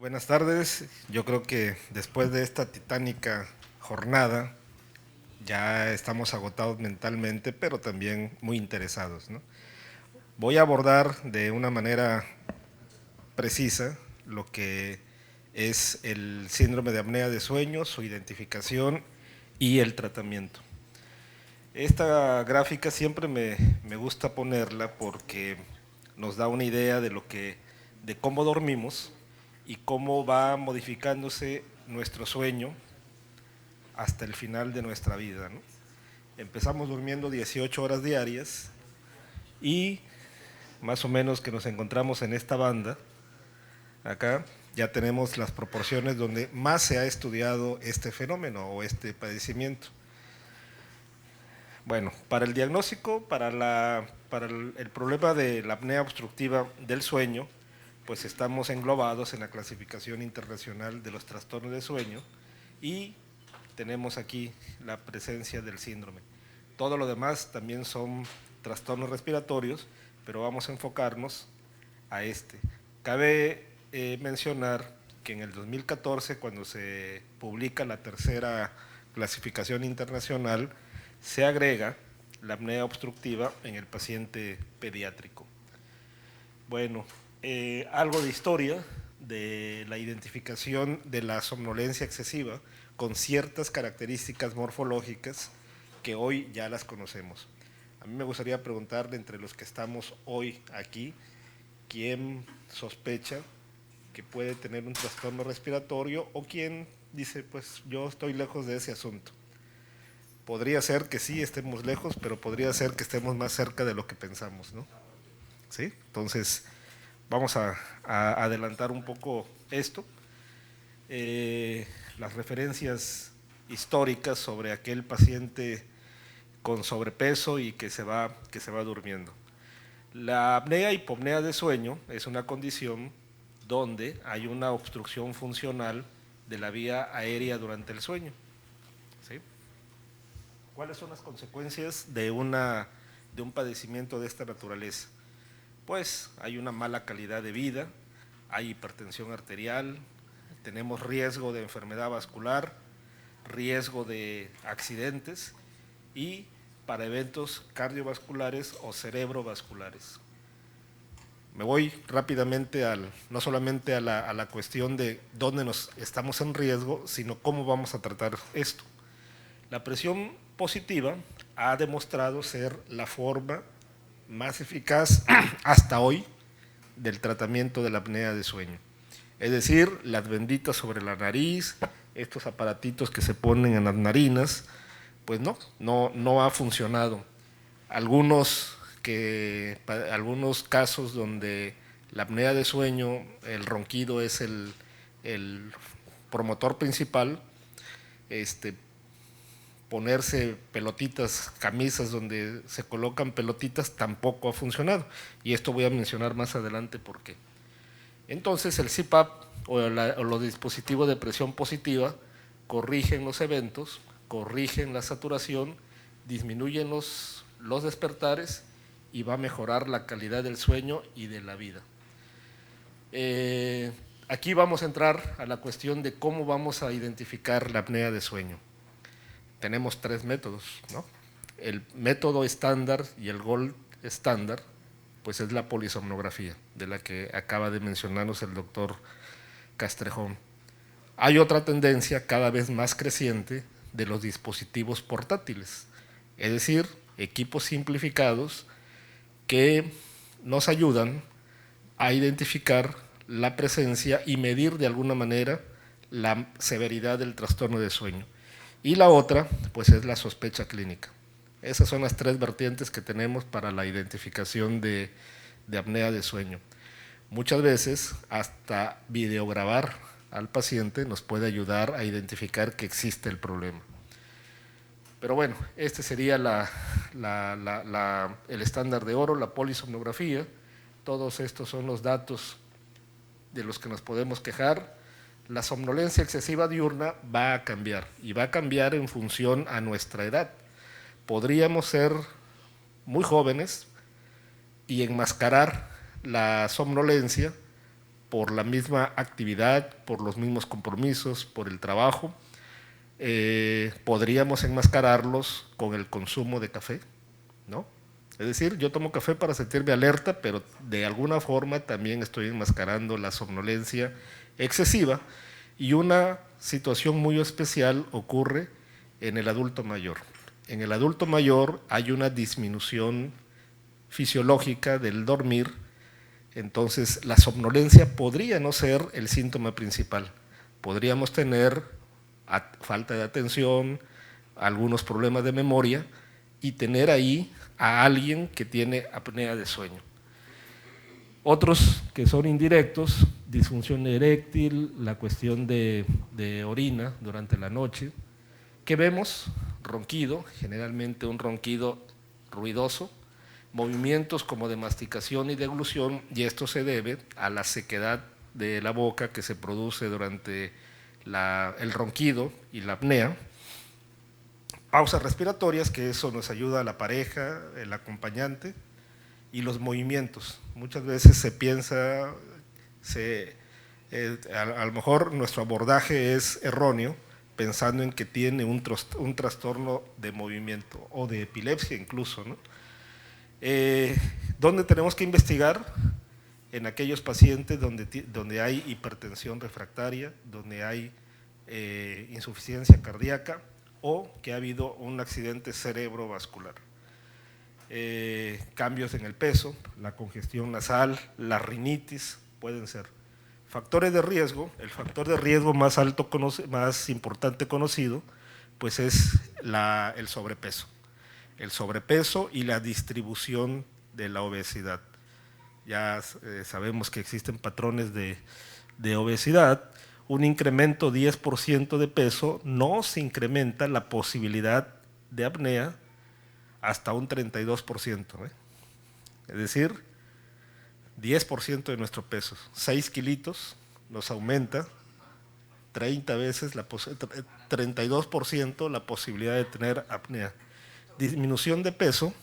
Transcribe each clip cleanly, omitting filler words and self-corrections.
Buenas tardes. Yo creo que después de esta titánica jornada ya estamos agotados mentalmente, pero también muy interesados, ¿no? Voy a abordar de una manera precisa lo que es el síndrome de apnea de sueño, su identificación y el tratamiento. Esta gráfica siempre me gusta ponerla porque nos da una idea de cómo dormimos y cómo va modificándose nuestro sueño hasta el final de nuestra vida, ¿no? Empezamos durmiendo 18 horas diarias y más o menos que nos encontramos en esta banda, acá ya tenemos las proporciones donde más se ha estudiado este fenómeno o este padecimiento. Bueno, para el diagnóstico, para el problema de la apnea obstructiva del sueño, pues estamos englobados en la clasificación internacional de los trastornos de sueño y tenemos aquí la presencia del síndrome. Todo lo demás también son trastornos respiratorios, pero vamos a enfocarnos a este. Cabe mencionar que en el 2014, cuando se publica la tercera clasificación internacional, se agrega la apnea obstructiva en el paciente pediátrico. Bueno, algo de historia de la identificación de la somnolencia excesiva con ciertas características morfológicas que hoy ya las conocemos. A mí me gustaría preguntarle entre los que estamos hoy aquí, ¿quién sospecha que puede tener un trastorno respiratorio o quién dice, pues yo estoy lejos de ese asunto? Podría ser que sí estemos lejos, pero podría ser que estemos más cerca de lo que pensamos, ¿no? ¿Sí? Entonces, vamos a adelantar un poco esto. Las referencias históricas sobre aquel paciente con sobrepeso y que se va durmiendo. La apnea hipopnea de sueño es una condición donde hay una obstrucción funcional de la vía aérea durante el sueño. ¿Sí? ¿Cuáles son las consecuencias de un padecimiento de esta naturaleza? Pues hay una mala calidad de vida, hay hipertensión arterial, tenemos riesgo de enfermedad vascular, riesgo de accidentes y para eventos cardiovasculares o cerebrovasculares. Me voy rápidamente no solamente a la cuestión de dónde nos estamos en riesgo, sino cómo vamos a tratar esto. La presión positiva ha demostrado ser la forma más eficaz hasta hoy del tratamiento de la apnea de sueño. Es decir, las benditas sobre la nariz, estos aparatitos que se ponen en las narinas, pues no ha funcionado. Algunos casos donde la apnea de sueño, el ronquido es el promotor principal, ponerse pelotitas, camisas donde se colocan pelotitas tampoco ha funcionado. Y esto voy a mencionar más adelante por qué. Entonces el CPAP o los dispositivos de presión positiva corrigen los eventos, corrigen la saturación, disminuyen los despertares y va a mejorar la calidad del sueño y de la vida. Aquí vamos a entrar a la cuestión de cómo vamos a identificar la apnea de sueño. Tenemos tres métodos, ¿no? El método estándar y el gold estándar, pues es la polisomnografía, de la que acaba de mencionarnos el doctor Castrejón. Hay otra tendencia cada vez más creciente de los dispositivos portátiles, es decir, equipos simplificados que nos ayudan a identificar la presencia y medir de alguna manera la severidad del trastorno de sueño. Y la otra, pues es la sospecha clínica. Esas son las tres vertientes que tenemos para la identificación de apnea de sueño. Muchas veces hasta videograbar al paciente nos puede ayudar a identificar que existe el problema. Pero bueno, este sería el estándar de oro, la polisomnografía. Todos estos son los datos de los que nos podemos quejar. La somnolencia excesiva diurna va a cambiar y va a cambiar en función a nuestra edad. Podríamos ser muy jóvenes y enmascarar la somnolencia por la misma actividad, por los mismos compromisos, por el trabajo, podríamos enmascararlos con el consumo de café, ¿no? Es decir, yo tomo café para sentirme alerta, pero de alguna forma también estoy enmascarando la somnolencia excesiva, y una situación muy especial ocurre en el adulto mayor. En el adulto mayor hay una disminución fisiológica del dormir, entonces la somnolencia podría no ser el síntoma principal. Podríamos tener falta de atención, algunos problemas de memoria, y tener ahí a alguien que tiene apnea de sueño. Otros que son indirectos, disfunción eréctil, la cuestión de orina durante la noche. ¿Qué vemos? Ronquido, generalmente un ronquido ruidoso, movimientos como de masticación y deglución, y esto se debe a la sequedad de la boca que se produce durante el ronquido y la apnea. Pausas respiratorias, que eso nos ayuda a la pareja, el acompañante, y los movimientos. Muchas veces se piensa, a lo mejor nuestro abordaje es erróneo, pensando en que tiene un trastorno de movimiento o de epilepsia incluso, ¿no? ¿Dónde tenemos que investigar? En aquellos pacientes donde hay hipertensión refractaria, donde hay insuficiencia cardíaca o que ha habido un accidente cerebrovascular. Cambios en el peso, la congestión nasal, la rinitis pueden ser. Factores de riesgo, el factor de riesgo más alto, más importante conocido, pues es el sobrepeso. El sobrepeso y la distribución de la obesidad. Ya sabemos que existen patrones de obesidad. Un incremento 10% de peso no se incrementa la posibilidad de apnea hasta un 32%. Es decir, 10% de nuestro peso, 6 kilitos, nos aumenta 30 veces, 32% la posibilidad de tener apnea. Disminución de peso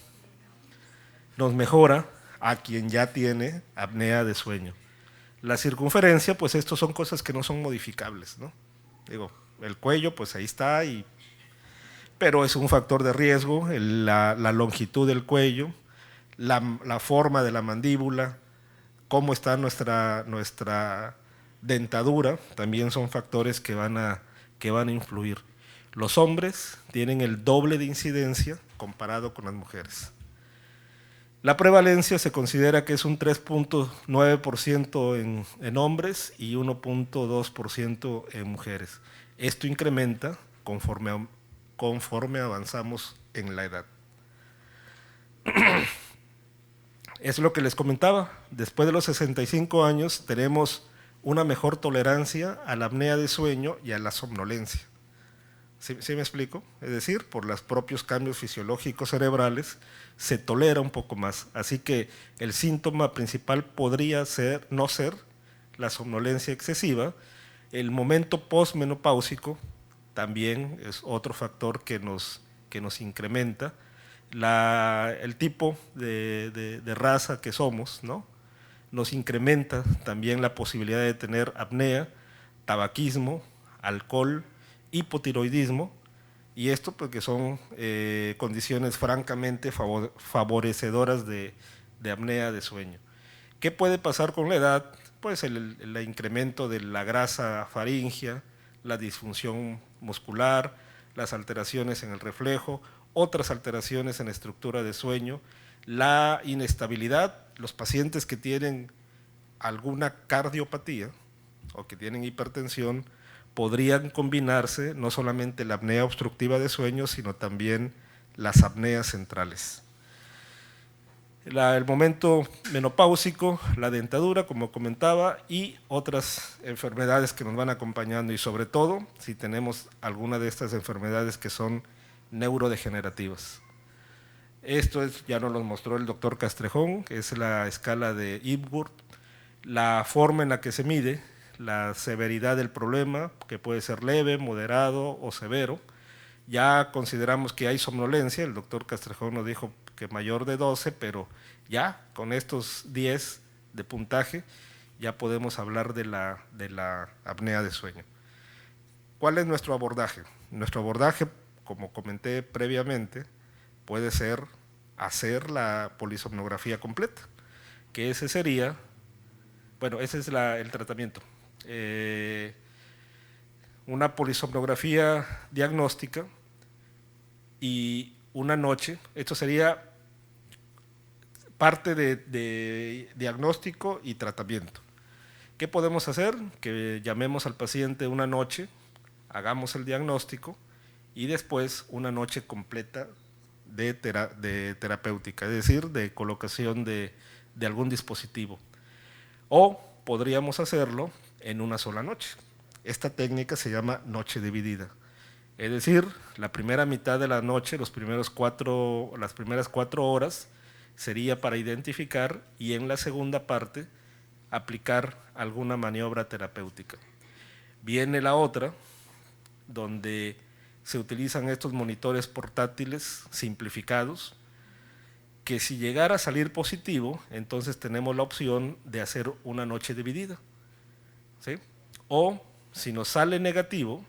nos mejora a quien ya tiene apnea de sueño. La circunferencia, pues estos son cosas que no son modificables, ¿no? Digo, el cuello, pues ahí está, pero es un factor de riesgo, la longitud del cuello, la forma de la mandíbula, cómo está nuestra dentadura, también son factores que van a influir. Los hombres tienen el doble de incidencia comparado con las mujeres. La prevalencia se considera que es un 3.9% en hombres y 1.2% en mujeres. Esto incrementa conforme avanzamos en la edad. Es lo que les comentaba, después de los 65 años tenemos una mejor tolerancia a la apnea de sueño y a la somnolencia. ¿Sí me explico? Es decir, por los propios cambios fisiológicos cerebrales se tolera un poco más. Así que el síntoma principal podría no ser la somnolencia excesiva. El momento postmenopáusico también es otro factor que nos incrementa. El tipo de raza que somos, ¿no? Nos incrementa también la posibilidad de tener apnea, tabaquismo, alcohol, hipotiroidismo, y esto porque son condiciones francamente favorecedoras de apnea de sueño. ¿Qué puede pasar con la edad? Pues el incremento de la grasa faríngea, la disfunción muscular, las alteraciones en el reflejo, otras alteraciones en la estructura de sueño, la inestabilidad, los pacientes que tienen alguna cardiopatía o que tienen hipertensión, podrían combinarse no solamente la apnea obstructiva de sueño, sino también las apneas centrales. El momento menopáusico, la dentadura, como comentaba, y otras enfermedades que nos van acompañando, y sobre todo si tenemos alguna de estas enfermedades que son neurodegenerativas. Esto ya nos lo mostró el doctor Castrejón, que es la escala de Epworth, la forma en la que se mide la severidad del problema, que puede ser leve, moderado o severo. Ya consideramos que hay somnolencia, el doctor Castrejón nos dijo que mayor de 12, pero ya con estos 10 de puntaje, ya podemos hablar de la apnea de sueño. ¿Cuál es nuestro abordaje? Nuestro abordaje, como comenté previamente, puede ser hacer la polisomnografía completa, que ese sería, bueno, ese es el tratamiento. Una polisomnografía diagnóstica y una noche, esto sería parte de diagnóstico y tratamiento. ¿Qué podemos hacer? Que llamemos al paciente una noche, hagamos el diagnóstico y después una noche completa de terapéutica, es decir, de colocación de algún dispositivo. O podríamos hacerlo en una sola noche. Esta técnica se llama noche dividida. Es decir, la primera mitad de la noche, las primeras 4 horas, sería para identificar y en la segunda parte aplicar alguna maniobra terapéutica. Viene la otra, donde se utilizan estos monitores portátiles simplificados, que si llegara a salir positivo, entonces tenemos la opción de hacer una noche dividida, ¿sí? O si nos sale negativo,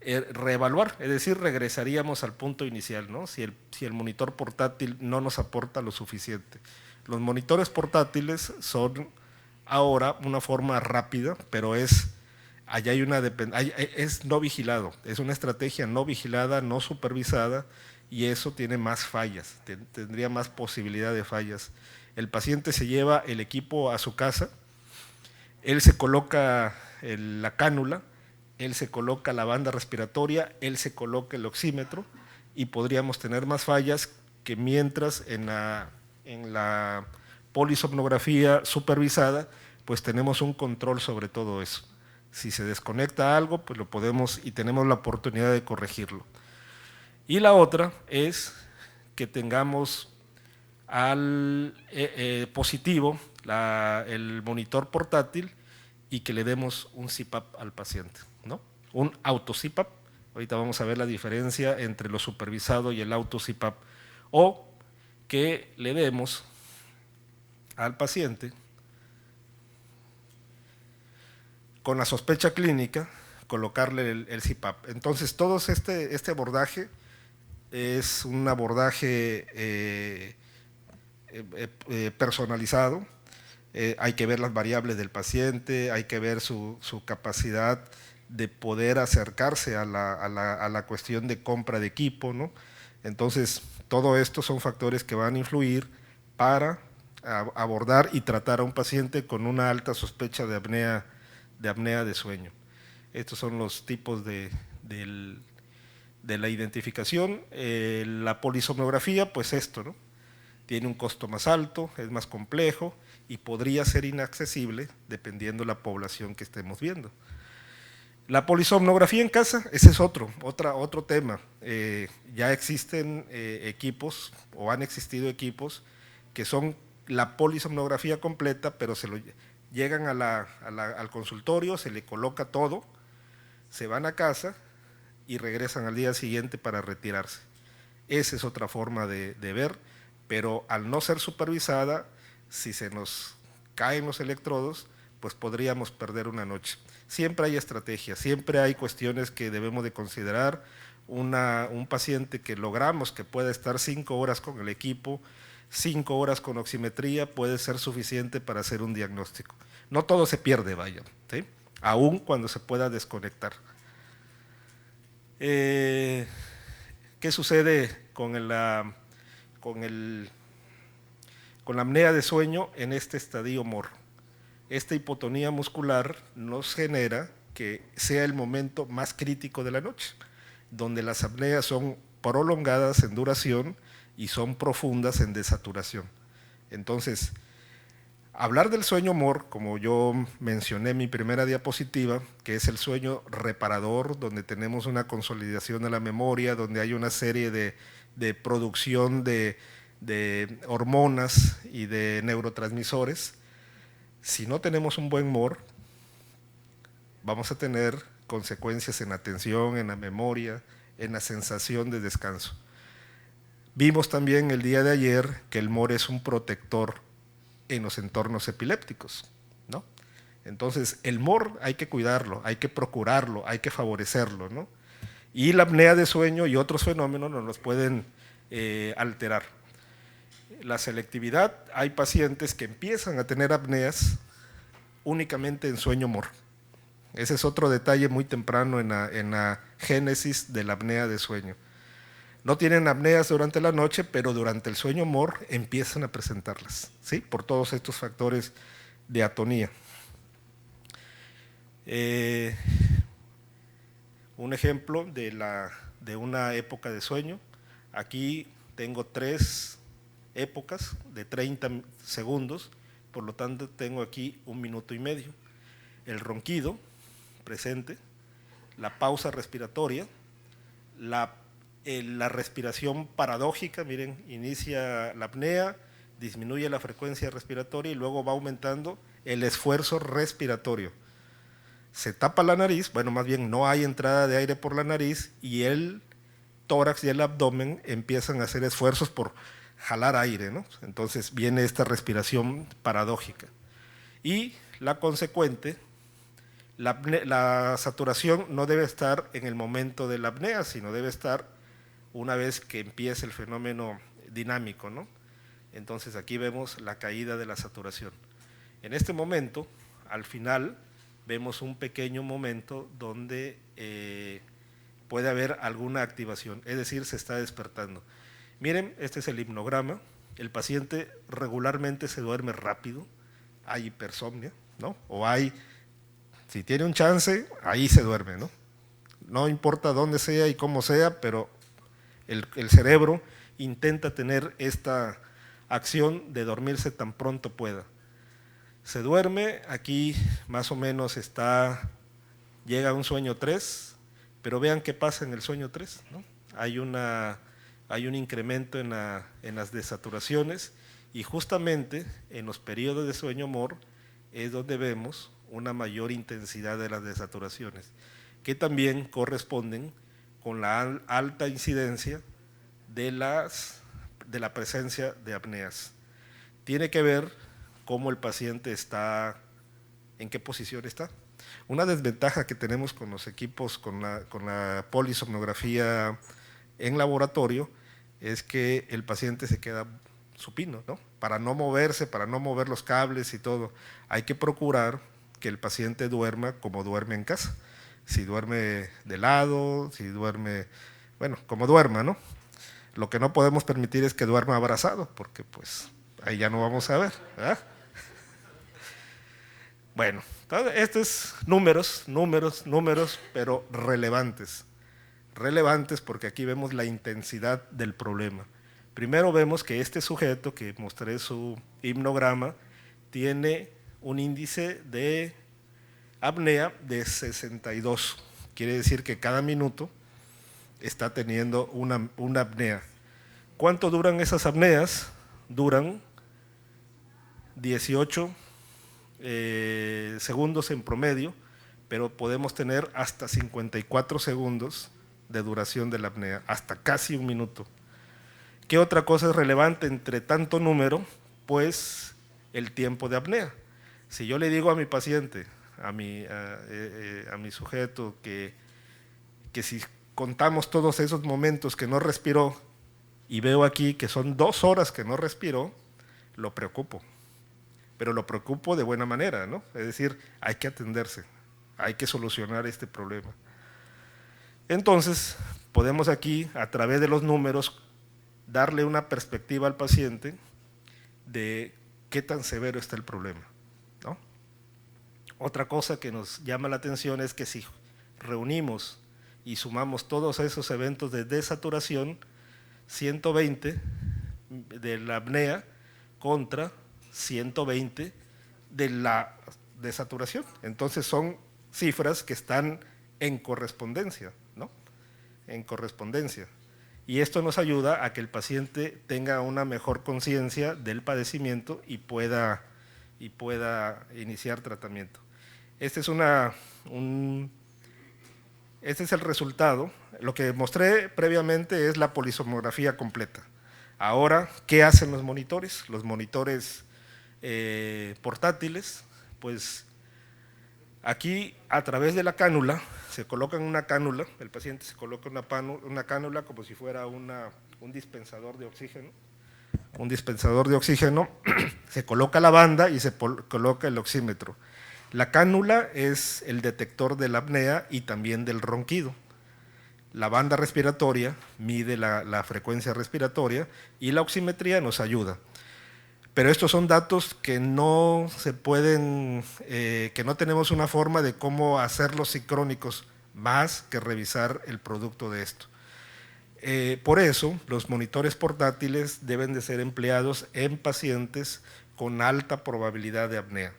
reevaluar, es decir, regresaríamos al punto inicial, ¿no? Si el monitor portátil no nos aporta lo suficiente. Los monitores portátiles son ahora una forma rápida, pero allá es no vigilado, es una estrategia no vigilada, no supervisada, y eso tiene más fallas, tendría más posibilidad de fallas. El paciente se lleva el equipo a su casa, él se coloca la cánula, él se coloca la banda respiratoria, él se coloca el oxímetro y podríamos tener más fallas que mientras en la polisomnografía supervisada pues tenemos un control sobre todo eso. Si se desconecta algo, pues lo podemos y tenemos la oportunidad de corregirlo. Y la otra es que tengamos al positivo el monitor portátil y que le demos un CPAP al paciente, ¿no? Un auto CPAP. Ahorita vamos a ver la diferencia entre lo supervisado y el auto CPAP. O que le demos al paciente con la sospecha clínica colocarle el CPAP. Entonces, todo este abordaje es un abordaje personalizado. Hay que ver las variables del paciente, hay que ver su capacidad de poder acercarse a la cuestión de compra de equipo, ¿no? Entonces, todo esto son factores que van a influir para abordar y tratar a un paciente con una alta sospecha de apnea de sueño. Estos son los tipos de la identificación. La polisomnografía, pues esto, ¿no? Tiene un costo más alto, es más complejo y podría ser inaccesible dependiendo de la población que estemos viendo. La polisomnografía en casa, ese es otro tema. Ya existen equipos o han existido equipos que son la polisomnografía completa, pero llegan al consultorio, se le coloca todo, se van a casa y regresan al día siguiente para retirarse. Esa es otra forma de ver, pero al no ser supervisada, si se nos caen los electrodos, pues podríamos perder una noche. Siempre hay estrategias, siempre hay cuestiones que debemos de considerar. Un paciente que logramos que pueda estar 5 horas con el equipo, 5 horas con oximetría, puede ser suficiente para hacer un diagnóstico. No todo se pierde, vaya, ¿sí? Aún cuando se pueda desconectar. ¿Qué sucede con la apnea de sueño en este estadio MOR? Esta hipotonía muscular nos genera que sea el momento más crítico de la noche, donde las apneas son prolongadas en duración y son profundas en desaturación. Entonces, hablar del sueño MOR, como yo mencioné en mi primera diapositiva, que es el sueño reparador, donde tenemos una consolidación de la memoria, donde hay una serie de producción de hormonas y de neurotransmisores. Si no tenemos un buen MOR, vamos a tener consecuencias en la atención, en la memoria, en la sensación de descanso. Vimos también el día de ayer que el MOR es un protector en los entornos epilépticos. Entonces, el MOR hay que cuidarlo, hay que procurarlo, hay que favorecerlo, ¿no? Y la apnea de sueño y otros fenómenos nos los pueden alterar. La selectividad, hay pacientes que empiezan a tener apneas únicamente en sueño MOR. Ese es otro detalle muy temprano en la génesis de la apnea de sueño. No tienen apneas durante la noche, pero durante el sueño MOR empiezan a presentarlas, ¿sí? Por todos estos factores de atonía. Un ejemplo de una época de sueño. Aquí tengo 3 épocas de 30 segundos, por lo tanto tengo aquí 1 minuto y medio. El ronquido presente, la pausa respiratoria, la respiración paradójica, miren, inicia la apnea, disminuye la frecuencia respiratoria y luego va aumentando el esfuerzo respiratorio. Se tapa la nariz, bueno, más bien no hay entrada de aire por la nariz y el tórax y el abdomen empiezan a hacer esfuerzos por jalar aire, ¿no? Entonces viene esta respiración paradójica. Y la consecuente, la saturación no debe estar en el momento de la apnea, sino debe estar una vez que empiece el fenómeno dinámico, ¿no? Entonces aquí vemos la caída de la saturación. En este momento, al final, vemos un pequeño momento donde puede haber alguna activación, es decir, se está despertando. Miren, este es el hipnograma. El paciente regularmente se duerme rápido, hay hipersomnia, ¿no? O hay, si tiene un chance, ahí se duerme, ¿no? No importa dónde sea y cómo sea, pero el cerebro intenta tener esta acción de dormirse tan pronto pueda. Se duerme, aquí más o menos llega a un sueño 3, pero vean qué pasa en el sueño 3, ¿no? Hay un incremento en las desaturaciones y justamente en los periodos de sueño MOR es donde vemos una mayor intensidad de las desaturaciones, que también corresponden con la alta incidencia de la presencia de apneas. Tiene que ver cómo el paciente está, en qué posición está. Una desventaja que tenemos con los equipos, con la polisomnografía en laboratorio, es que el paciente se queda supino, ¿no? Para no moverse, para no mover los cables y todo. Hay que procurar que el paciente duerma como duerme en casa. Si duerme de lado, si duerme, bueno, como duerma, ¿no? Lo que no podemos permitir es que duerma abrazado, porque pues ahí ya no vamos a ver, ¿verdad? Bueno, estos números, pero relevantes. Relevantes porque aquí vemos la intensidad del problema. Primero vemos que este sujeto, que mostré su hipnograma, tiene un índice de apnea de 62. Quiere decir que cada minuto está teniendo una apnea. ¿Cuánto duran esas apneas? Duran 18 segundos en promedio, pero podemos tener hasta 54 segundos de duración de la apnea, hasta casi 1 minuto. ¿Qué otra cosa es relevante entre tanto número? Pues el tiempo de apnea. Si yo le digo a mi paciente, a mi sujeto, que si contamos todos esos momentos que no respiró y veo aquí que son 2 horas que no respiró, lo preocupo. Pero lo preocupo de buena manera, ¿no? Es decir, hay que atenderse, hay que solucionar este problema. Entonces, podemos aquí, a través de los números, darle una perspectiva al paciente de qué tan severo está el problema, ¿no? Otra cosa que nos llama la atención es que si reunimos y sumamos todos esos eventos de desaturación, 120 de la apnea contra 120 de la desaturación. Entonces son cifras que están en correspondencia, ¿no? En correspondencia. Y esto nos ayuda a que el paciente tenga una mejor conciencia del padecimiento y pueda iniciar tratamiento. Este es el resultado. Lo que mostré previamente es la polisomnografía completa. Ahora, ¿qué hacen los monitores? Los monitores portátiles, pues Aquí, a través de la cánula, se coloca una cánula, el paciente se coloca una cánula como si fuera un dispensador de oxígeno. Un dispensador de oxígeno, se coloca la banda y se coloca el oxímetro. La cánula es el detector de la apnea y también del ronquido. La banda respiratoria mide la frecuencia respiratoria y la oximetría nos ayuda. Pero estos son datos que no se pueden, que no tenemos una forma de cómo hacerlos sincrónicos más que revisar el producto de esto. Por eso, los monitores portátiles deben de ser empleados en pacientes con alta probabilidad de apnea.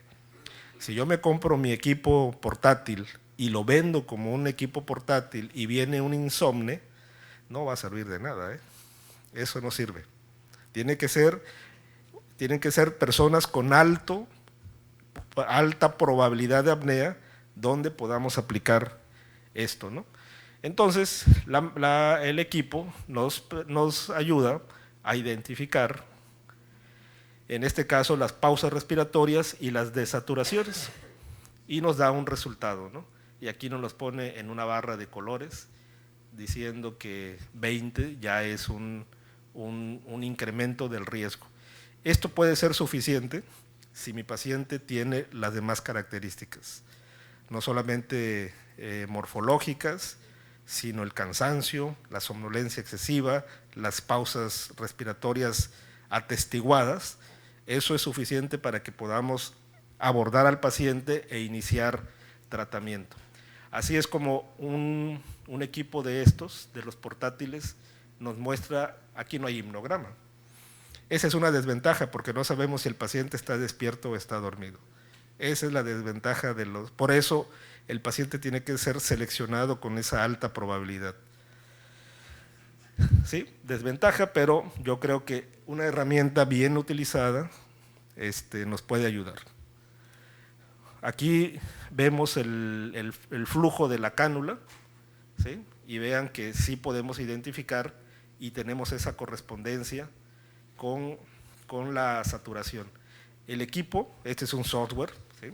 Si yo me compro mi equipo portátil y lo vendo como un equipo portátil y viene un insomne, no va a servir de nada, ¿eh? Eso no sirve. Tienen que ser personas con alta probabilidad de apnea donde podamos aplicar esto, ¿no? Entonces, el equipo nos ayuda a identificar, en este caso, las pausas respiratorias y las desaturaciones, y nos da un resultado, ¿no? Y aquí nos los pone en una barra de colores, diciendo que 20 ya es un incremento del riesgo. Esto puede ser suficiente si mi paciente tiene las demás características, no solamente morfológicas, sino el cansancio, la somnolencia excesiva, las pausas respiratorias atestiguadas. Eso es suficiente para que podamos abordar al paciente e iniciar tratamiento. Así es como un equipo de estos, de los portátiles, nos muestra, aquí no hay himnograma. Esa es una desventaja porque no sabemos si el paciente está despierto o está dormido. Esa es la desventaja de los… Por eso el paciente tiene que ser seleccionado con esa alta probabilidad. Sí, desventaja, pero yo creo que una herramienta bien utilizada nos puede ayudar. Aquí vemos el flujo de la cánula, ¿sí? Y vean que sí podemos identificar y tenemos esa correspondencia con la saturación. El equipo, este es un software, ¿sí?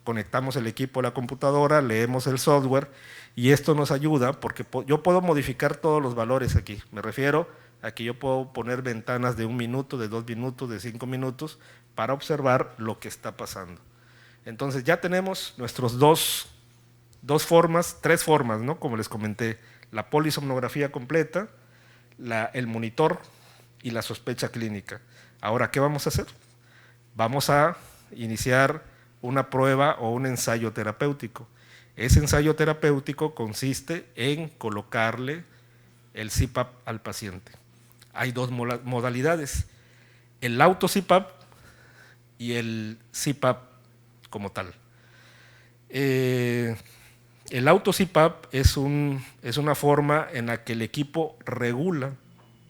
Conectamos el equipo a la computadora, leemos el software y esto nos ayuda porque yo puedo modificar todos los valores aquí. Me refiero a que yo puedo poner ventanas de 1 minuto, de 2 minutos, de 5 minutos para observar lo que está pasando. Entonces ya tenemos nuestros tres formas, ¿no? Como les comenté, la polisomnografía completa, el monitor y la sospecha clínica. Ahora, ¿qué vamos a hacer? Vamos a iniciar una prueba o un ensayo terapéutico. Ese ensayo terapéutico consiste en colocarle el CPAP al paciente. Hay dos modalidades, el auto CPAP y el CPAP como tal. El auto CPAP es una forma en la que el equipo regula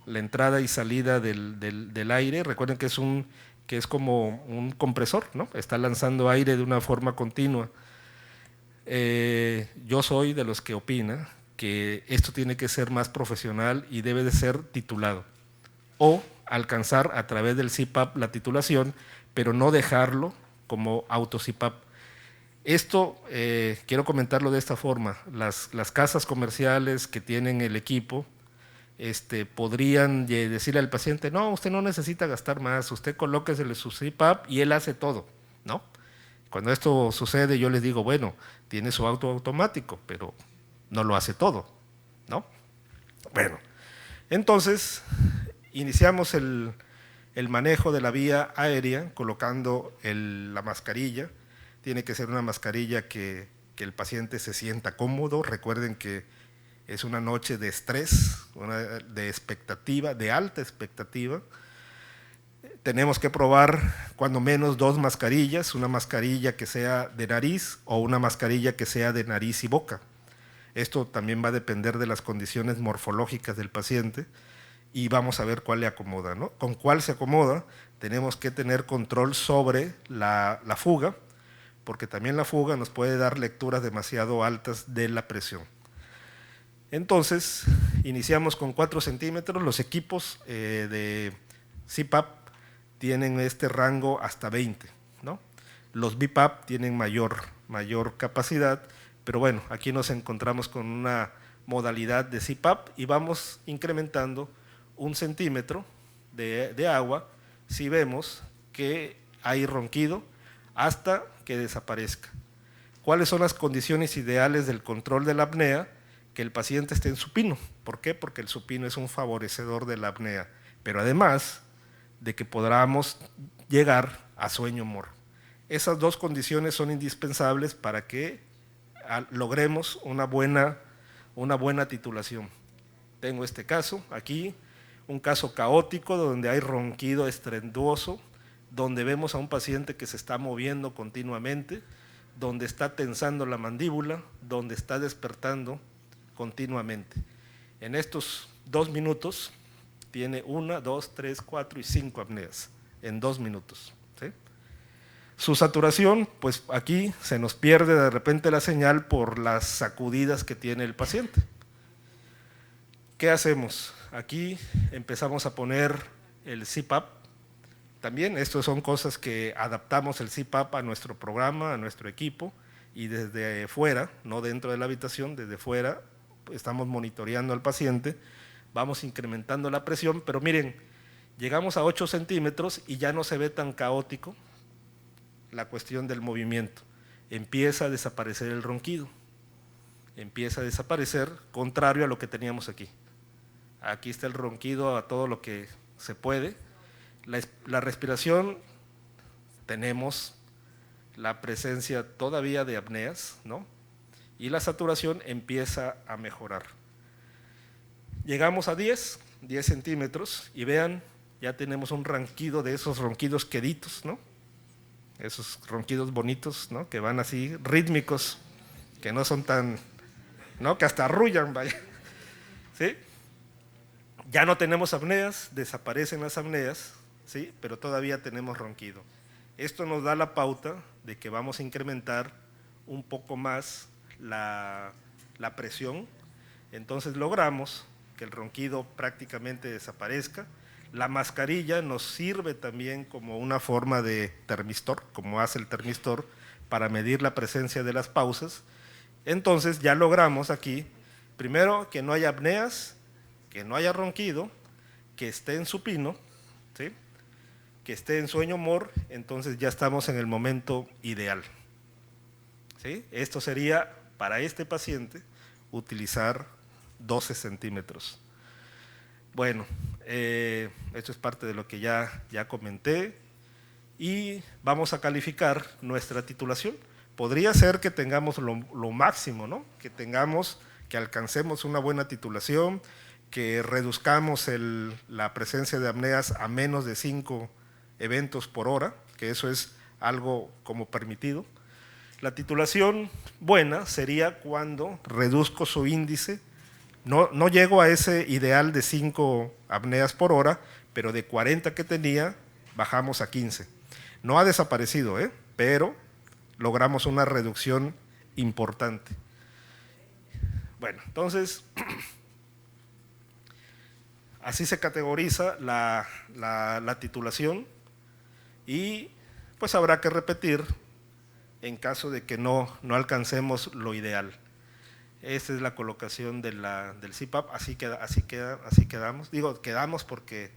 la entrada y salida del aire. Recuerden que es como un compresor, ¿no? Está lanzando aire de una forma continua. Yo soy de los que opina que esto tiene que ser más profesional y debe de ser titulado o alcanzar a través del CPAP la titulación, pero no dejarlo como auto CPAP. Esto quiero comentarlo de esta forma: las casas comerciales que tienen el equipo podrían decirle al paciente, no, usted no necesita gastar más, usted colóquesele su CPAP y él hace todo, ¿no? Cuando esto sucede yo les digo, bueno, tiene su auto automático, pero no lo hace todo, ¿no? Bueno, entonces iniciamos el manejo de la vía aérea colocando la mascarilla. Tiene que ser una mascarilla que el paciente se sienta cómodo. Recuerden que es una noche de estrés, de expectativa, de alta expectativa. Tenemos que probar cuando menos 2 mascarillas, una mascarilla que sea de nariz o una mascarilla que sea de nariz y boca. Esto también va a depender de las condiciones morfológicas del paciente y vamos a ver cuál le acomoda, ¿no? Con cuál se acomoda, tenemos que tener control sobre la fuga, porque también la fuga nos puede dar lecturas demasiado altas de la presión. Entonces, iniciamos con 4 centímetros. Los equipos de CPAP tienen este rango hasta 20, ¿no? Los BiPAP tienen mayor mayor capacidad, pero bueno, aquí nos encontramos con una modalidad de CPAP y vamos incrementando 1 centímetro de agua si vemos que hay ronquido hasta que desaparezca. ¿Cuáles son las condiciones ideales del control de la apnea? Que el paciente esté en supino. ¿Por qué? Porque el supino es un favorecedor de la apnea, pero además de que podamos llegar a sueño-mor. Esas dos condiciones son indispensables para que logremos una buena titulación. Tengo este caso aquí, un caso caótico donde hay ronquido estruendoso, donde vemos a un paciente que se está moviendo continuamente, donde está tensando la mandíbula, donde está despertando continuamente. En estos 2 minutos tiene 1, 2, 3, 4 y 5 apneas en 2 minutos. ¿Sí? Su saturación, pues aquí se nos pierde de repente la señal por las sacudidas que tiene el paciente. ¿Qué hacemos? Aquí empezamos a poner el CPAP. También estas son cosas que adaptamos el CPAP a nuestro programa, a nuestro equipo, y desde fuera, no dentro de la habitación, desde fuera estamos monitoreando al paciente, vamos incrementando la presión, pero miren, llegamos a 8 centímetros y ya no se ve tan caótico la cuestión del movimiento. Empieza a desaparecer el ronquido, empieza a desaparecer, contrario a lo que teníamos aquí. Aquí está el ronquido a todo lo que se puede. La respiración, tenemos la presencia todavía de apneas, ¿no? Y la saturación empieza a mejorar. Llegamos a 10 centímetros y vean, ya tenemos un ronquido de esos ronquidos queditos, ¿no? Esos ronquidos bonitos, ¿no? Que van así, rítmicos, que no son tan, ¿no? Que hasta arrullan, vaya. ¿Sí? Ya no tenemos apneas, desaparecen las apneas, ¿sí? Pero todavía tenemos ronquido. Esto nos da la pauta de que vamos a incrementar un poco más la presión, entonces logramos que el ronquido prácticamente desaparezca. La mascarilla nos sirve también como una forma de termistor, como hace el termistor, para medir la presencia de las pausas. Entonces ya logramos aquí, primero, que no haya apneas, que no haya ronquido, que esté en supino, ¿sí? Que esté en sueño-mor, entonces ya estamos en el momento ideal. ¿Sí? Esto sería, para este paciente, utilizar 12 centímetros. Bueno, esto es parte de lo que ya comenté y vamos a calificar nuestra titulación. Podría ser que tengamos lo máximo, ¿no? Que alcancemos una buena titulación, que reduzcamos la presencia de apneas a menos de 5 eventos por hora, que eso es algo como permitido. La titulación buena sería cuando reduzco su índice, no llego a ese ideal de 5 apneas por hora, pero de 40 que tenía, bajamos a 15. No ha desaparecido, pero logramos una reducción importante. Bueno, entonces, así se categoriza la titulación y pues habrá que repetir en caso de que no alcancemos lo ideal. Esta es la colocación del CPAP, así quedamos. Digo, quedamos porque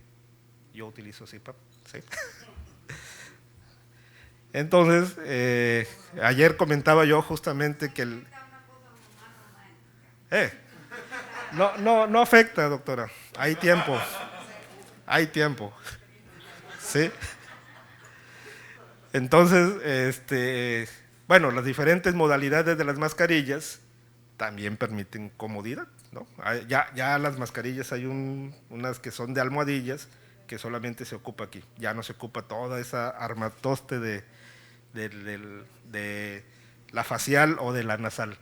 yo utilizo CPAP, ¿sí? Entonces, ayer comentaba yo justamente que no afecta, doctora. Hay tiempo. ¿Sí? Entonces, bueno, las diferentes modalidades de las mascarillas también permiten comodidad, ¿no? Ya las mascarillas hay unas que son de almohadillas que solamente se ocupa aquí, ya no se ocupa toda esa armatoste de la facial o de la nasal.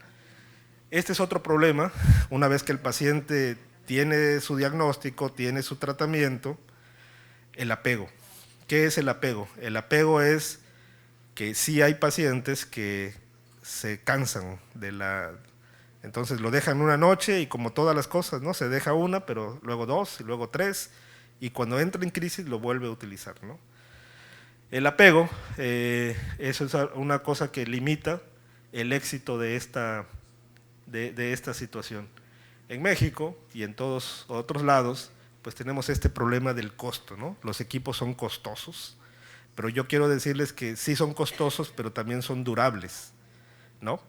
Este es otro problema, una vez que el paciente tiene su diagnóstico, tiene su tratamiento, el apego. ¿Qué es el apego? El apego es que sí hay pacientes que se cansan entonces lo dejan una noche y como todas las cosas, ¿no? Se deja una, pero luego 2 y luego 3 y cuando entra en crisis lo vuelve a utilizar, ¿no? El apego, eso es una cosa que limita el éxito de esta situación. En México y en todos otros lados, pues tenemos este problema del costo, ¿no? Los equipos son costosos, pero yo quiero decirles que sí son costosos, pero también son durables, ¿no?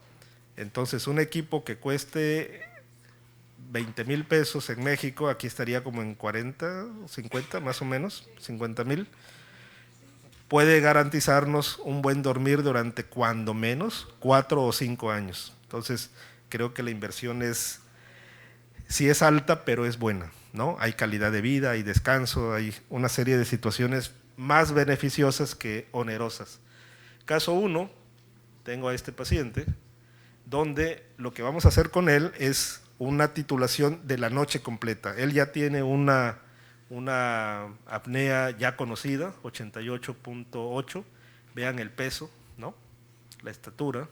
Entonces, un equipo que cueste 20,000 pesos en México, aquí estaría como en 40 o 50 más o menos, 50,000, puede garantizarnos un buen dormir durante cuando menos 4 o 5 años. Entonces, creo que la inversión sí es alta, pero es buena, ¿no? Hay calidad de vida, hay descanso, hay una serie de situaciones más beneficiosas que onerosas. Caso 1, tengo a este paciente, donde lo que vamos a hacer con él es una titulación de la noche completa. Él ya tiene una apnea ya conocida, 88.8, vean el peso, ¿no? La estatura,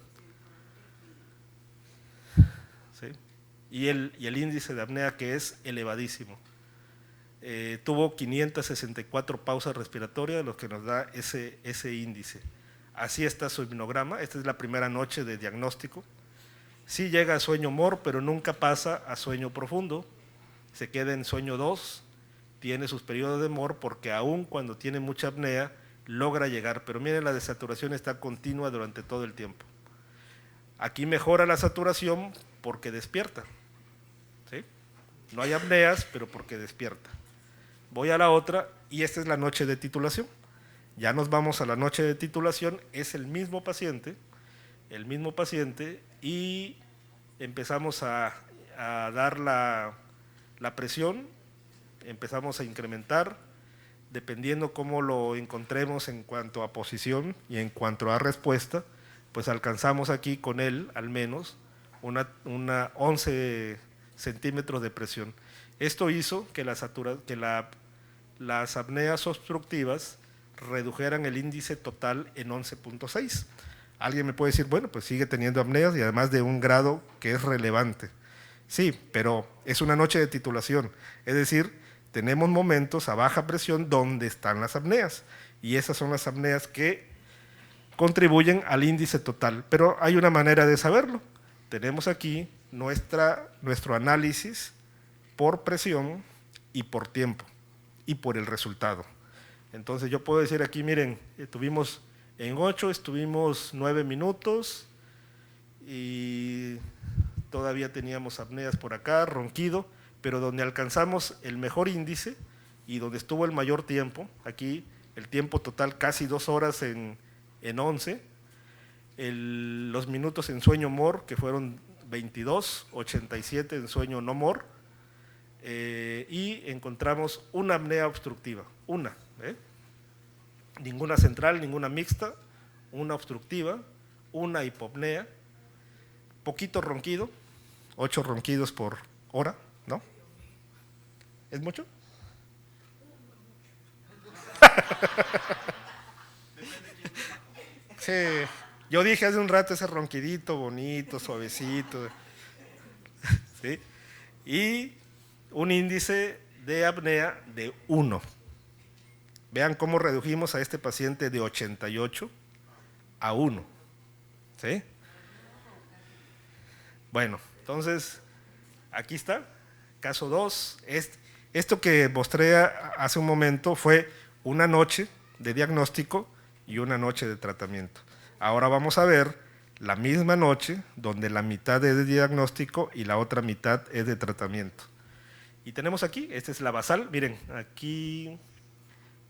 ¿sí? Y el índice de apnea, que es elevadísimo. Tuvo 564 pausas respiratorias, lo que nos da ese índice. Así está su hipnograma. Esta es la primera noche de diagnóstico. Sí llega a sueño MOR, pero nunca pasa a sueño profundo. Se queda en sueño 2, tiene sus periodos de MOR, porque aún cuando tiene mucha apnea logra llegar. Pero miren, la desaturación está continua durante todo el tiempo. Aquí mejora la saturación porque despierta, ¿sí? No hay apneas, pero porque despierta. Voy a la otra, y esta es la noche de titulación. Ya nos vamos a la noche de titulación, es el mismo paciente, y empezamos a dar la presión, empezamos a incrementar, dependiendo cómo lo encontremos en cuanto a posición y en cuanto a respuesta, pues alcanzamos aquí con él al menos una 11 centímetros de presión. Esto hizo que las apneas obstructivas redujeran el índice total en 11.6. Alguien me puede decir, bueno, pues sigue teniendo apneas y además de un grado que es relevante. Sí, pero es una noche de titulación, es decir, tenemos momentos a baja presión donde están las apneas, y esas son las apneas que contribuyen al índice total. Pero hay una manera de saberlo. Tenemos aquí nuestro análisis por presión y por tiempo y por el resultado. Entonces yo puedo decir aquí, miren, tuvimos en 8, estuvimos 9 minutos y todavía teníamos apneas por acá, ronquido, pero donde alcanzamos el mejor índice y donde estuvo el mayor tiempo, aquí el tiempo total casi 2 horas en 11, los minutos en sueño MOR, que fueron 22, 87 en sueño no MOR, y encontramos una apnea obstructiva, ninguna central, ninguna mixta, una obstructiva, una hipopnea, poquito ronquido, 8 ronquidos por hora, ¿no? ¿Es mucho? Sí, yo dije hace un rato ese ronquidito bonito, suavecito, ¿sí? Y un índice de apnea de 1. Vean cómo redujimos a este paciente de 88 a 1, ¿sí? Bueno, entonces, aquí está, caso 2. Esto que mostré hace un momento fue una noche de diagnóstico y una noche de tratamiento. Ahora vamos a ver la misma noche, donde la mitad es de diagnóstico y la otra mitad es de tratamiento. Y tenemos aquí, esta es la basal, miren, aquí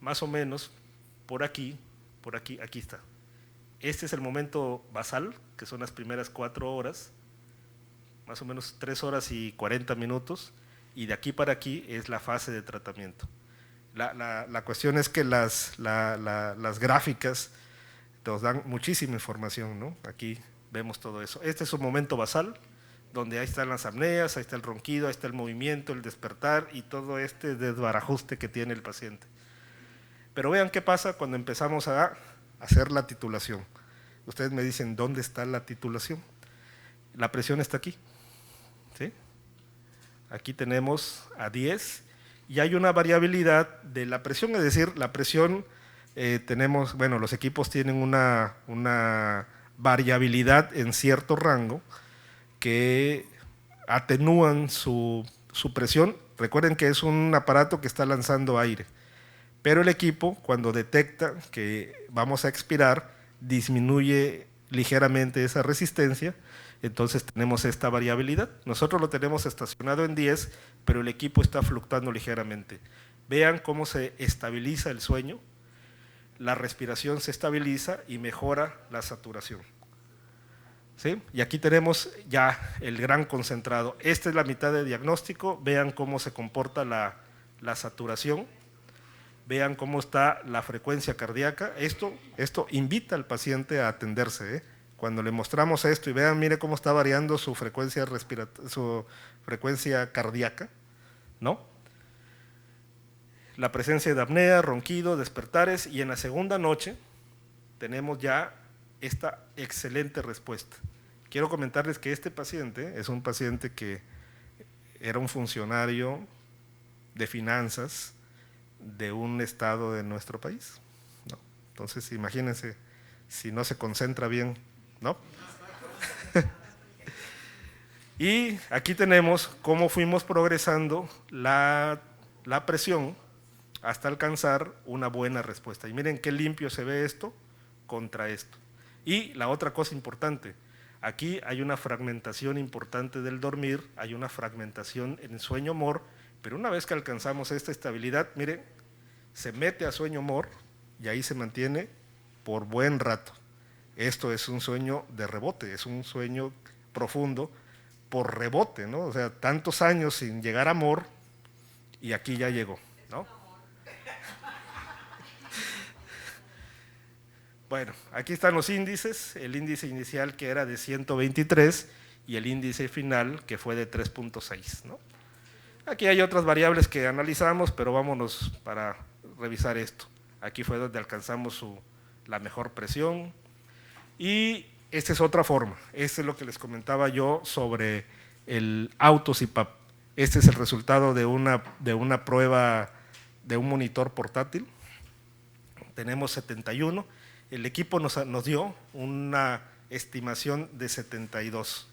más o menos, por aquí, aquí está. Este es el momento basal, que son las primeras 4 horas, más o menos 3 horas y 40 minutos, y de aquí para aquí es la fase de tratamiento. La cuestión es que las gráficas nos dan muchísima información, ¿no? Aquí vemos todo eso. Este es un momento basal, donde ahí están las apneas, ahí está el ronquido, ahí está el movimiento, el despertar y todo este desbarajuste que tiene el paciente. Pero vean qué pasa cuando empezamos a hacer la titulación. Ustedes me dicen, ¿dónde está la titulación? La presión está aquí, ¿sí? Aquí tenemos a 10 y hay una variabilidad de la presión, es decir, la presión tenemos, bueno, los equipos tienen una variabilidad en cierto rango que atenúan su presión. Recuerden que es un aparato que está lanzando aire, pero el equipo, cuando detecta que vamos a expirar, disminuye ligeramente esa resistencia. Entonces tenemos esta variabilidad. Nosotros lo tenemos estacionado en 10, pero el equipo está fluctuando ligeramente. Vean cómo se estabiliza el sueño, la respiración se estabiliza y mejora la saturación. ¿Sí? Y aquí tenemos ya el gran concentrado. Esta es la mitad de diagnóstico. Vean cómo se comporta la saturación. Vean cómo está la frecuencia cardíaca. Esto invita al paciente a atenderse, ¿eh? Cuando le mostramos esto y vean, mire cómo está variando su frecuencia cardíaca, ¿no? La presencia de apnea, ronquido, despertares, y en la segunda noche tenemos ya esta excelente respuesta. Quiero comentarles que este paciente es un paciente que era un funcionario de finanzas de un estado de nuestro país, ¿no? Entonces imagínense si no se concentra bien, ¿no? Y aquí tenemos cómo fuimos progresando la presión hasta alcanzar una buena respuesta. Y miren qué limpio se ve esto contra esto. Y la otra cosa importante, aquí hay una fragmentación importante del dormir, hay una fragmentación en sueño-mor, pero una vez que alcanzamos esta estabilidad, miren, se mete a sueño-mor y ahí se mantiene por buen rato. Esto es un sueño de rebote, es un sueño profundo por rebote, ¿no? O sea, tantos años sin llegar a mor y aquí ya llegó, ¿no? Bueno, aquí están los índices, el índice inicial que era de 123 y el índice final que fue de 3.6, ¿no? Aquí hay otras variables que analizamos, pero vámonos para revisar esto. Aquí fue donde alcanzamos la mejor presión y esta es otra forma. Este es lo que les comentaba yo sobre el auto-CPAP. Este es el resultado de una prueba de un monitor portátil. Tenemos 71. El equipo nos dio una estimación de 72.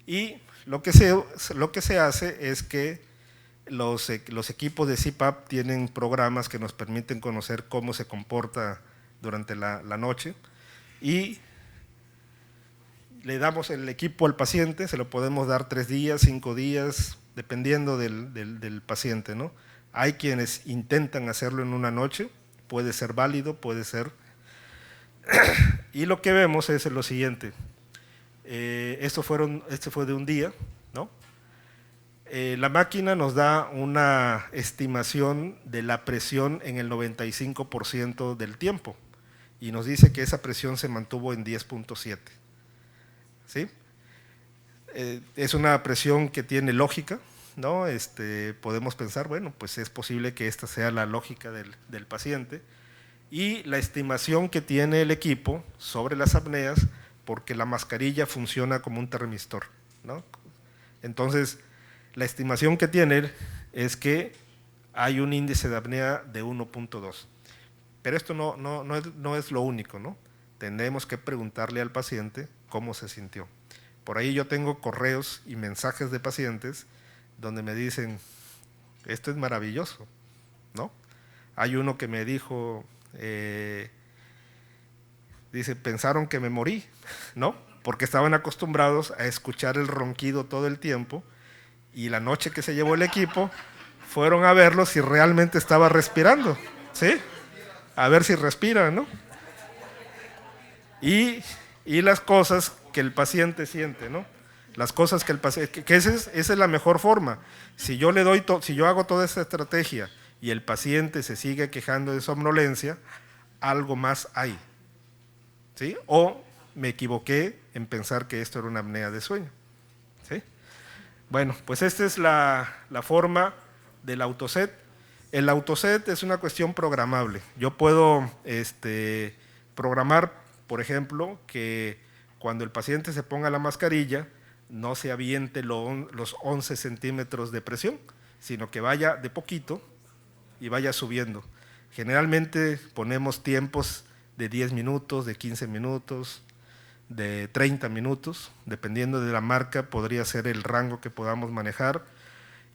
Y lo que se hace es que los equipos de CPAP tienen programas que nos permiten conocer cómo se comporta durante la noche y le damos el equipo al paciente, se lo podemos dar 3 días, 5 días, dependiendo del paciente, ¿no? Hay quienes intentan hacerlo en una noche, puede ser válido, puede ser. Y lo que vemos es lo siguiente. Este fue de un día, ¿no? La máquina nos da una estimación de la presión en el 95% del tiempo y nos dice que esa presión se mantuvo en 10.7. ¿Sí? Es una presión que tiene lógica, ¿no? Podemos pensar, bueno, pues es posible que esta sea la lógica del paciente y la estimación que tiene el equipo sobre las apneas, porque la mascarilla funciona como un termistor, ¿no? Entonces, la estimación que tiene es que hay un índice de apnea de 1.2. Pero esto no es lo único, ¿no? Tenemos que preguntarle al paciente cómo se sintió. Por ahí yo tengo correos y mensajes de pacientes donde me dicen, esto es maravilloso, ¿no? Hay uno que me dijo, dice, pensaron que me morí, ¿no? Porque estaban acostumbrados a escuchar el ronquido todo el tiempo y la noche que se llevó el equipo fueron a verlo si realmente estaba respirando, ¿sí? A ver si respira, ¿no? Y las cosas que el paciente siente, ¿no? Las cosas que el paciente, que esa es la mejor forma. Si yo hago toda esa estrategia y el paciente se sigue quejando de somnolencia, algo más hay, ¿sí? O me equivoqué en pensar que esto era una apnea de sueño, ¿sí? Bueno, pues esta es la forma del autoset. El autoset es una cuestión programable. Yo puedo programar, por ejemplo, que cuando el paciente se ponga la mascarilla no se aviente los 11 centímetros de presión, sino que vaya de poquito y vaya subiendo. Generalmente ponemos tiempos de 10 minutos, de 15 minutos, de 30 minutos, dependiendo de la marca podría ser el rango que podamos manejar,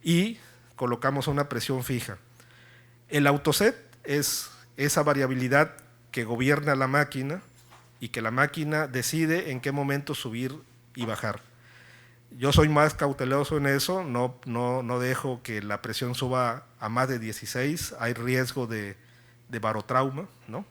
y colocamos una presión fija. El autoset es esa variabilidad que gobierna la máquina y que la máquina decide en qué momento subir y bajar. Yo soy más cauteloso en eso, no dejo que la presión suba a más de 16, hay riesgo de barotrauma, ¿no?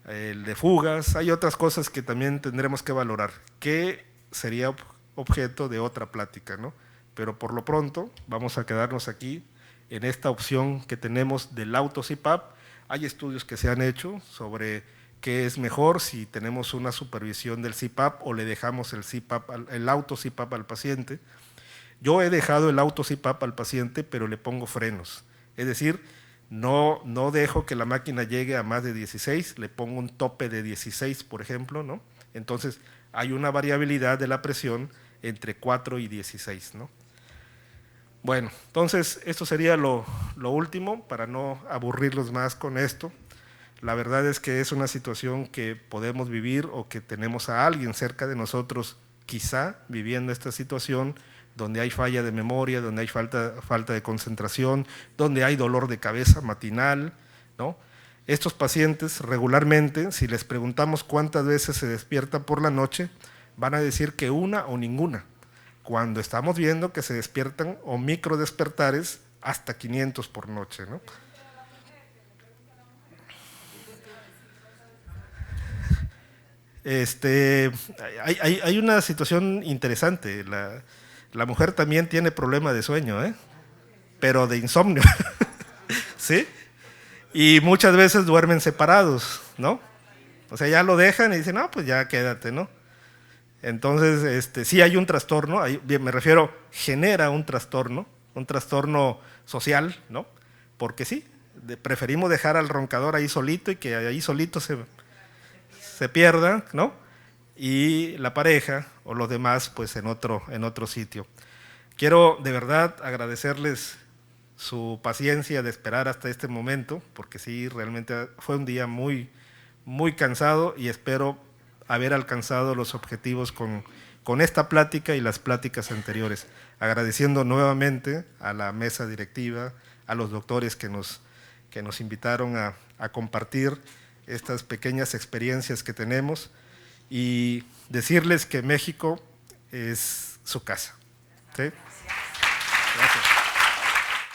El de fugas, hay otras cosas que también tendremos que valorar, que sería objeto de otra plática, ¿no? Pero por lo pronto vamos a quedarnos aquí en esta opción que tenemos del auto CPAP. Hay estudios que se han hecho sobre qué es mejor, si tenemos una supervisión del CPAP o le dejamos el auto CPAP al paciente. Yo he dejado el auto CPAP al paciente, pero le pongo frenos, es decir, no dejo que la máquina llegue a más de 16, le pongo un tope de 16, por ejemplo, ¿no? Entonces hay una variabilidad de la presión entre 4 y 16, ¿no? Bueno, entonces esto sería lo último, para no aburrirlos más con esto. La verdad es que es una situación que podemos vivir o que tenemos a alguien cerca de nosotros quizá viviendo esta situación, donde hay falla de memoria, donde hay falta de concentración, donde hay dolor de cabeza matinal, ¿no? Estos pacientes regularmente, si les preguntamos cuántas veces se despiertan por la noche, van a decir que una o ninguna, cuando estamos viendo que se despiertan o micro despertares hasta 500 por noche, ¿no? Hay una situación interesante. La mujer también tiene problema de sueño, pero de insomnio, ¿sí? Y muchas veces duermen separados, ¿no? O sea, ya lo dejan y dicen, no, pues ya quédate, ¿no? Entonces, sí hay un trastorno, me refiero, genera un trastorno social, ¿no? Porque sí, preferimos dejar al roncador ahí solito y que ahí solito se pierda, ¿no? Y la pareja o los demás pues en otro sitio. Quiero de verdad agradecerles su paciencia de esperar hasta este momento, porque sí, realmente fue un día muy, muy cansado y espero haber alcanzado los objetivos con esta plática y las pláticas anteriores. Agradeciendo nuevamente a la mesa directiva, a los doctores que nos invitaron a compartir estas pequeñas experiencias que tenemos y decirles que México es su casa. ¿Sí? Gracias.